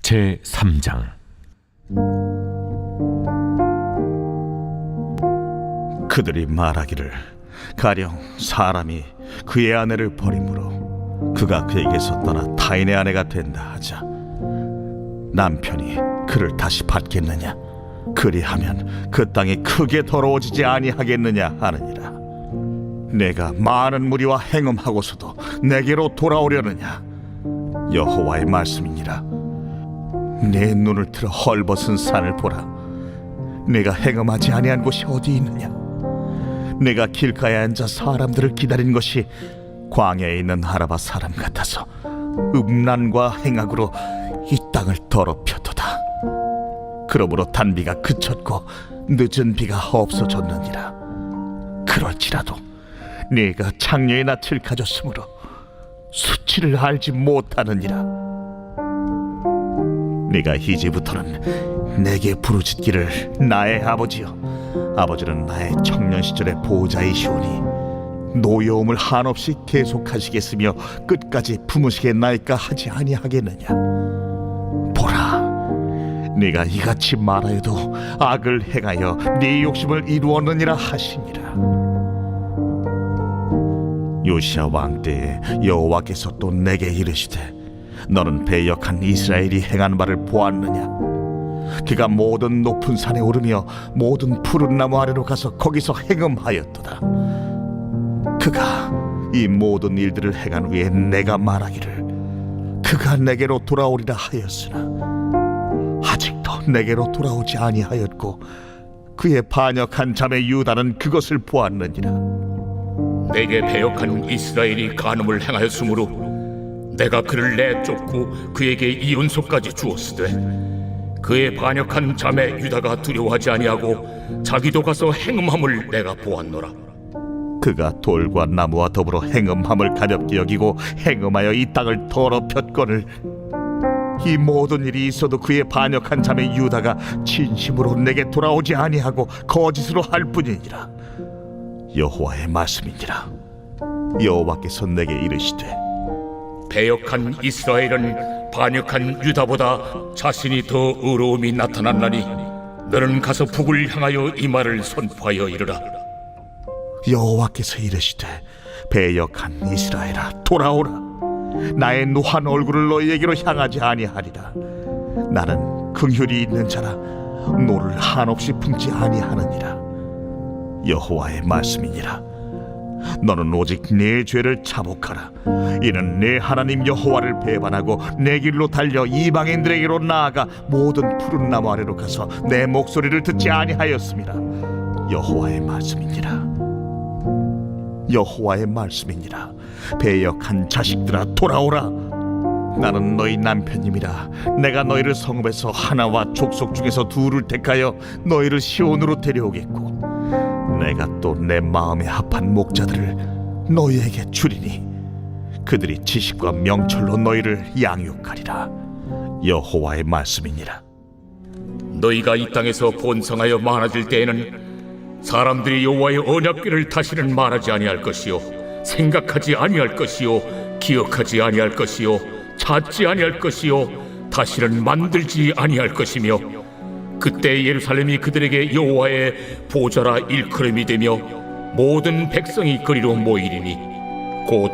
제3장. 그들이 말하기를 가령 사람이 그의 아내를 버림으로 그가 그에게서 떠나 타인의 아내가 된다 하자 남편이 그를 다시 받겠느냐? 그리하면 그 땅이 크게 더러워지지 아니하겠느냐 하느니라. 내가 많은 무리와 행음하고서도 내게로 돌아오려느냐? 여호와의 말씀이니라. 내 눈을 들어 헐벗은 산을 보라. 내가 행음하지 아니한 곳이 어디 있느냐? 내가 길가에 앉아 사람들을 기다린 것이 광야에 있는 아라바 사람 같아서 음란과 행악으로 이 땅을 더럽혔도다. 그러므로 단비가 그쳤고 늦은 비가 없어졌느니라. 그럴지라도 네가 창녀의 낯을 가졌으므로 수치를 알지 못하느니라. 네가 이제부터는 내게 부르짖기를 나의 아버지여. 아버지는 나의 청년 시절의 보호자이시오니 노여움을 한없이 계속하시겠으며 끝까지 품으시겠나이까 하지 아니하겠느냐. 보라, 네가 이같이 말하여도 악을 행하여 네 욕심을 이루었느니라 하시니라. 요시야 왕 때에 여호와께서 또 내게 이르시되 너는 배역한 이스라엘이 행한 바를 보았느냐? 그가 모든 높은 산에 오르며 모든 푸른 나무 아래로 가서 거기서 행음하였도다. 그가 이 모든 일들을 행한 후에 내가 말하기를 그가 내게로 돌아오리라 하였으나 아직도 내게로 돌아오지 아니하였고 그의 반역한 자매 유다는 그것을 보았느니라. 내게 배역한 이스라엘이 간음을 행하였으므로 내가 그를 내쫓고 그에게 이윤소까지 주었으되 그의 반역한 자매 유다가 두려워하지 아니하고 자기도 가서 행음함을 내가 보았노라. 그가 돌과 나무와 더불어 행음함을 가볍게 여기고 행음하여 이 땅을 더럽혔거늘 이 모든 일이 있어도 그의 반역한 자매 유다가 진심으로 내게 돌아오지 아니하고 거짓으로 할 뿐이니라. 여호와의 말씀이니라. 여호와께서 내게 이르시되 배역한 이스라엘은 반역한 유다보다 자신이 더 의로움이 나타났나니 너는 가서 북을 향하여 이 말을 선포하여 이르라. 여호와께서 이르시되 배역한 이스라엘아 돌아오라. 나의 노한 얼굴을 너희에게로 향하지 아니하리라. 나는 긍휼이 있는 자라 노를 한없이 품지 아니하느니라. 여호와의 말씀이니라. 너는 오직 네 죄를 자복하라. 이는 네 하나님 여호와를 배반하고 내 길로 달려 이방인들에게로 나아가 모든 푸른 나무 아래로 가서 내 목소리를 듣지 아니하였음이라. 여호와의 말씀이니라. 여호와의 말씀이니라. 배역한 자식들아 돌아오라. 나는 너희 남편님이라. 내가 너희를 성읍에서 하나와 족속 중에서 둘을 택하여 너희를 시온으로 데려오겠고 내가 또 내 마음에 합한 목자들을 너희에게 주리니 그들이 지식과 명철로 너희를 양육하리라. 여호와의 말씀이니라. 너희가 이 땅에서 번성하여 많아질 때에는 사람들이 여호와의 언약궤를 다시는 말하지 아니할 것이요 생각하지 아니할 것이요 기억하지 아니할 것이요 찾지 아니할 것이요 다시는 만들지 아니할 것이며 그때 예루살렘이 그들에게 여호와의 보좌라 일컬음이 되며 모든 백성이 그리로 모이리니 곧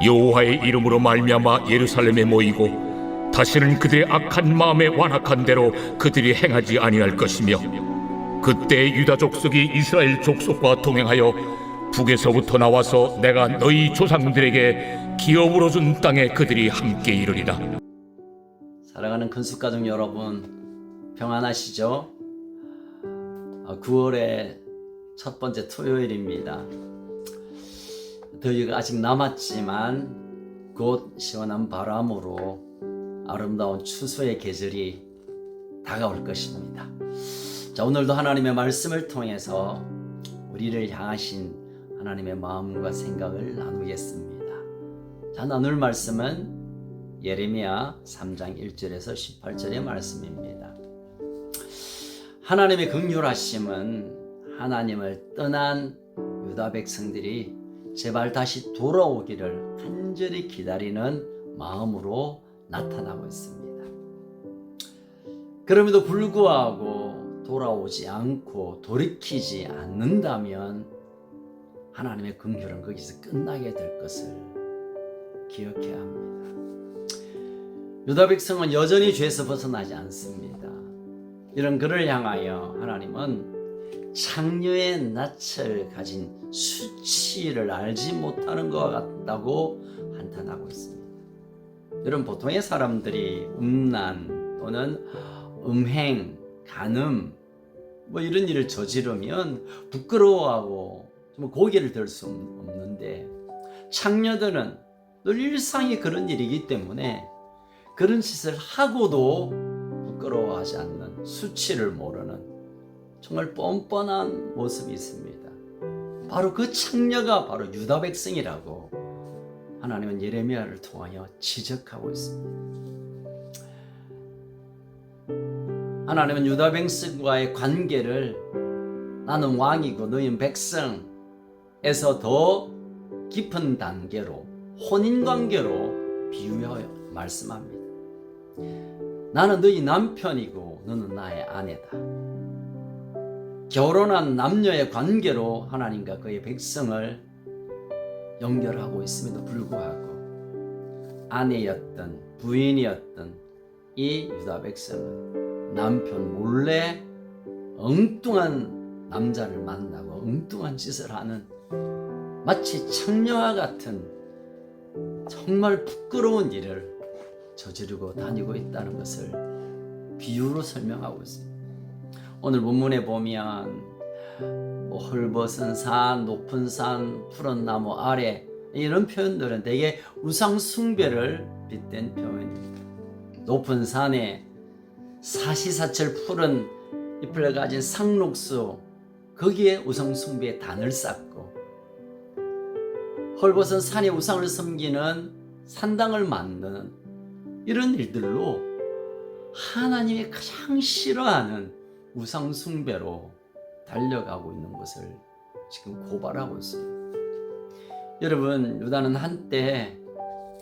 여호와의 이름으로 말미암아 예루살렘에 모이고 다시는 그들의 악한 마음에 완악한 대로 그들이 행하지 아니할 것이며 그때 유다 족속이 이스라엘 족속과 동행하여 북에서부터 나와서 내가 너희 조상들에게 기업으로 준 땅에 그들이 함께 이르리라. 사랑하는 근수가족 여러분, 평안하시죠? 9월의 첫 번째 토요일입니다. 더위가 아직 남았지만 곧 시원한 바람으로 아름다운 추수의 계절이 다가올 것입니다. 자, 오늘도 하나님의 말씀을 통해서 우리를 향하신 하나님의 마음과 생각을 나누겠습니다. 자, 나눌 말씀은 예레미야 3장 1절에서 18절의 말씀입니다. 하나님의 긍휼하심은 하나님을 떠난 유다 백성들이 제발 다시 돌아오기를 간절히 기다리는 마음으로 나타나고 있습니다. 그럼에도 불구하고 돌아오지 않고 돌이키지 않는다면 하나님의 긍휼은 거기서 끝나게 될 것을 기억해야 합니다. 유다 백성은 여전히 죄에서 벗어나지 않습니다. 이런 그를 향하여 하나님은 창녀의 낯을 가진 수치를 알지 못하는 것 같다고 한탄하고 있습니다. 여러분, 보통의 사람들이 음란 또는 음행, 간음 뭐 이런 일을 저지르면 부끄러워하고 좀 고개를 들 수 없는데, 창녀들은 늘 일상이 그런 일이기 때문에 그런 짓을 하고도 부끄러워하지 않는, 수치를 모르는 정말 뻔뻔한 모습이 있습니다. 바로 그 창녀가 바로 유다 백성이라고 하나님은 예레미야를 통하여 지적하고 있습니다. 하나님은 유다 백성과의 관계를 나는 왕이고 너희는 백성에서 더 깊은 단계로, 혼인관계로 비유하여 말씀합니다. 나는 너희 남편이고 너는 나의 아내다. 결혼한 남녀의 관계로 하나님과 그의 백성을 연결하고 있음에도 불구하고 아내였던 부인이었던 이 유다 백성은 남편 몰래 엉뚱한 남자를 만나고 엉뚱한 짓을 하는, 마치 창녀와 같은 정말 부끄러운 일을 저지르고 다니고 있다는 것을 비유로 설명하고 있습니다. 오늘 본문에 보면 헐벗은 산, 높은 산, 푸른 나무 아래, 이런 표현들은 대개 우상 숭배를 빗댄 표현입니다. 높은 산에 사시사철 푸른 잎을 가진 상록수, 거기에 우상 숭배의 단을 쌓고, 헐벗은 산에 우상을 섬기는 산당을 만드는 이런 일들로 하나님이 가장 싫어하는 우상 숭배로 달려가고 있는 것을 지금 고발하고 있습니다. 여러분, 유다는 한때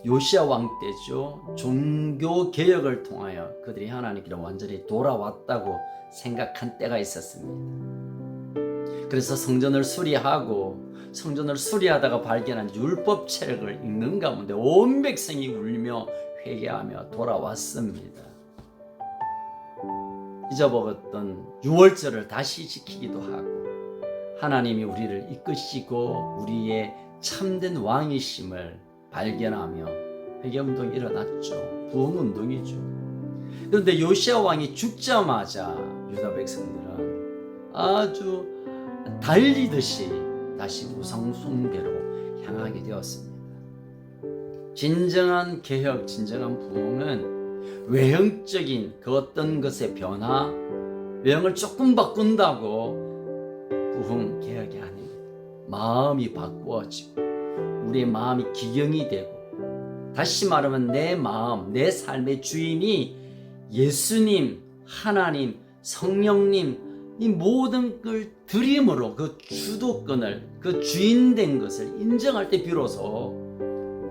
요시야 왕 때죠. 종교 개혁을 통하여 그들이 하나님께로 완전히 돌아왔다고 생각한 때가 있었습니다. 그래서 성전을 수리하고, 성전을 수리하다가 발견한 율법책을 읽는 가운데 온 백성이 울며 회개하며 돌아왔습니다. 잊어먹었던 유월절을 다시 지키기도 하고, 하나님이 우리를 이끄시고 우리의 참된 왕이심을 발견하며 회개운동이 일어났죠. 부흥운동이죠. 그런데 요시야 왕이 죽자마자 유다 백성들은 아주 달리듯이 다시 우상숭배로 향하게 되었습니다. 진정한 개혁, 진정한 부흥은 외형적인 그 어떤 것의 변화, 외형을 조금 바꾼다고 부흥, 개혁이 아닙니다. 마음이 바꾸어지고 우리의 마음이 기경이 되고, 다시 말하면 내 마음, 내 삶의 주인이 예수님, 하나님, 성령님, 이 모든 걸 드림으로 그 주도권을, 그 주인된 것을 인정할 때 비로소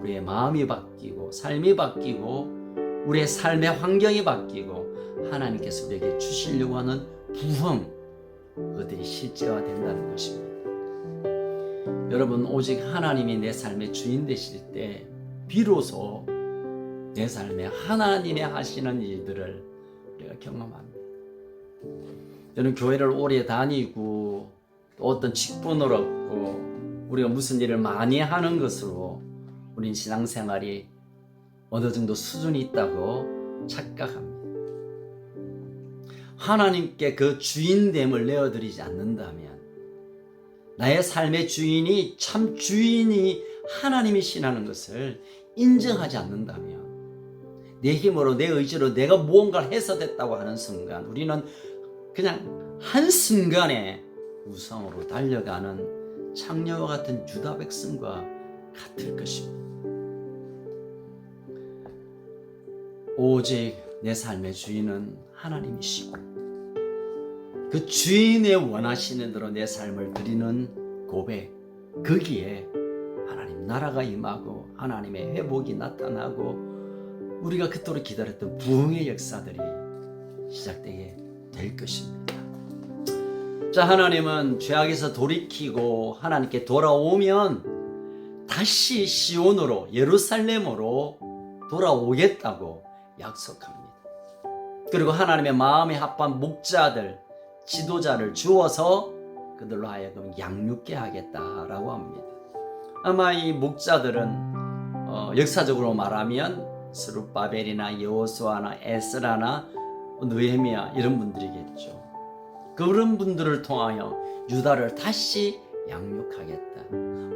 우리의 마음이 바뀌고 삶이 바뀌고 우리의 삶의 환경이 바뀌고 하나님께서 우리에게 주시려고 하는 부흥, 그것들이 실제화된다는 것입니다. 여러분, 오직 하나님이 내 삶의 주인 되실 때 비로소 내 삶에 하나님이 하시는 일들을 우리가 경험합니다. 저는 교회를 오래 다니고 또 어떤 직분을 얻고 우리가 무슨 일을 많이 하는 것으로 우린 신앙생활이 어느 정도 수준이 있다고 착각합니다. 하나님께 그 주인됨을 내어드리지 않는다면, 나의 삶의 주인이 참 주인이 하나님이시라는 것을 인정하지 않는다면, 내 힘으로 내 의지로 내가 무언가를 해서 됐다고 하는 순간 우리는 그냥 한순간에 우상으로 달려가는 창녀와 같은 유다 백성과 같을 것입니다. 오직 내 삶의 주인은 하나님이시고 그 주인의 원하시는 대로 내 삶을 드리는 고백, 거기에 하나님 나라가 임하고 하나님의 회복이 나타나고 우리가 그토록 기다렸던 부흥의 역사들이 시작되게 될 것입니다. 자, 하나님은 죄악에서 돌이키고 하나님께 돌아오면 다시 시온으로, 예루살렘으로 돌아오겠다고 약속합니다. 그리고 하나님의 마음에 합한 목자들, 지도자를 주어서 그들로 하여금 양육케 하겠다라고 합니다. 아마 이 목자들은 역사적으로 말하면 스룹바벨이나 여호수아나 에스라나 느헤미야 이런 분들이겠죠. 그런 분들을 통하여 유다를 다시 양육하겠다.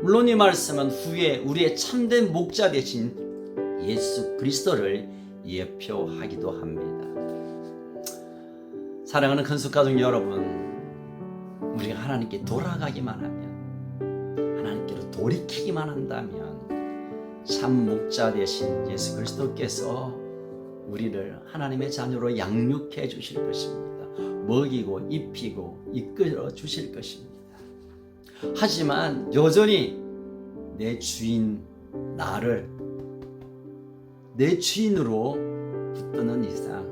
물론 이 말씀은 후에 우리의 참된 목자 되신 예수 그리스도를 예표하기도 합니다. 사랑하는 큰숙가족 여러분, 우리가 하나님께 돌아가기만 하면, 하나님께로 돌이키기만 한다면 참 목자 되신 예수 그리스도께서 우리를 하나님의 자녀로 양육해 주실 것입니다. 먹이고 입히고 이끌어 주실 것입니다. 하지만 여전히 내 주인 나를 내 주인으로 붙드는 이상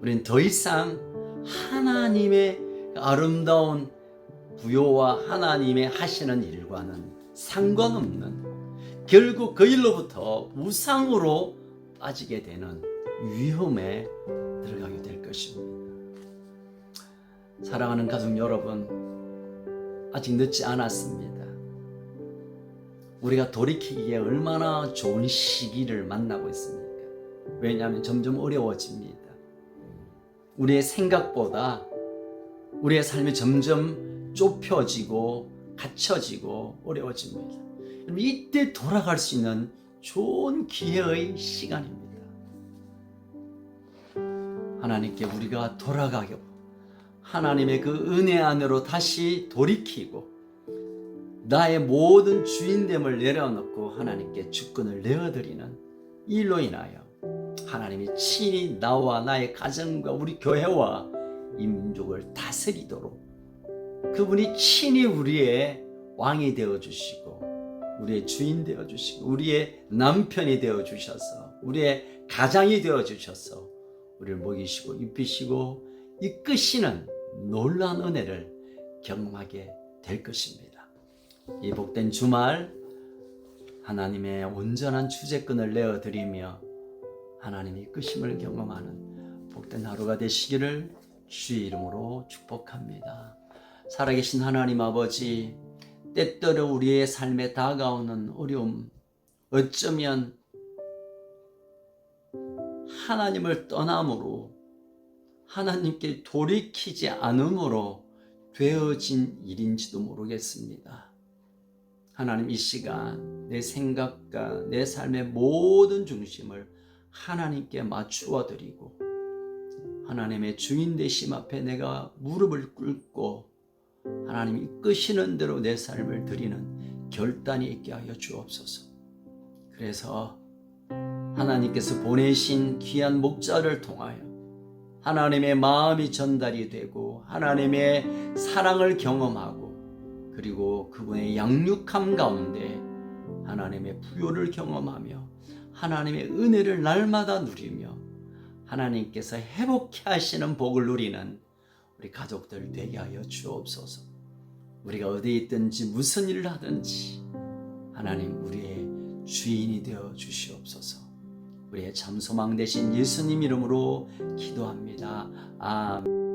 우리는 더 이상 하나님의 아름다운 부요와 하나님의 하시는 일과는 상관없는, 결국 그 일로부터 우상으로 빠지게 되는 위험에 들어가게 될 것입니다. 사랑하는 가족 여러분, 아직 늦지 않았습니다. 우리가 돌이키기에 얼마나 좋은 시기를 만나고 있습니까? 왜냐하면 점점 어려워집니다. 우리의 생각보다 우리의 삶이 점점 좁혀지고 갇혀지고 어려워집니다. 이때 돌아갈 수 있는 좋은 기회의 시간입니다. 하나님께 우리가 돌아가고 하나님의 그 은혜 안으로 다시 돌이키고 나의 모든 주인됨을 내려놓고 하나님께 주권을 내어드리는 일로 인하여 하나님이 친히 나와 나의 가정과 우리 교회와 이 민족을 다스리도록 그분이 친히 우리의 왕이 되어주시고 우리의 주인 되어주시고 우리의 남편이 되어주셔서 우리의 가장이 되어주셔서 우리를 먹이시고 입히시고 이끄시는 놀라운 은혜를 경험하게 될 것입니다. 이 복된 주말 하나님의 온전한 주재권을 내어드리며 하나님의 이끄심을 경험하는 복된 하루가 되시기를 주의 이름으로 축복합니다. 살아계신 하나님 아버지, 때때로 우리의 삶에 다가오는 어려움, 어쩌면 하나님을 떠남으로 하나님께 돌이키지 않음으로 되어진 일인지도 모르겠습니다. 하나님, 이 시간 내 생각과 내 삶의 모든 중심을 하나님께 맞추어 드리고 하나님의 주인 되심 앞에 내가 무릎을 꿇고 하나님이 이끄시는 대로 내 삶을 드리는 결단이 있게 하여 주옵소서. 그래서 하나님께서 보내신 귀한 목자를 통하여 하나님의 마음이 전달이 되고 하나님의 사랑을 경험하고 그리고 그분의 양육함 가운데 하나님의 부요를 경험하며 하나님의 은혜를 날마다 누리며 하나님께서 회복케 하시는 복을 누리는 우리 가족들 되게 하여 주옵소서. 우리가 어디에 있든지 무슨 일을 하든지 하나님 우리의 주인이 되어 주시옵소서. 우리의 참 소망 되신 예수님 이름으로 기도합니다. 아멘.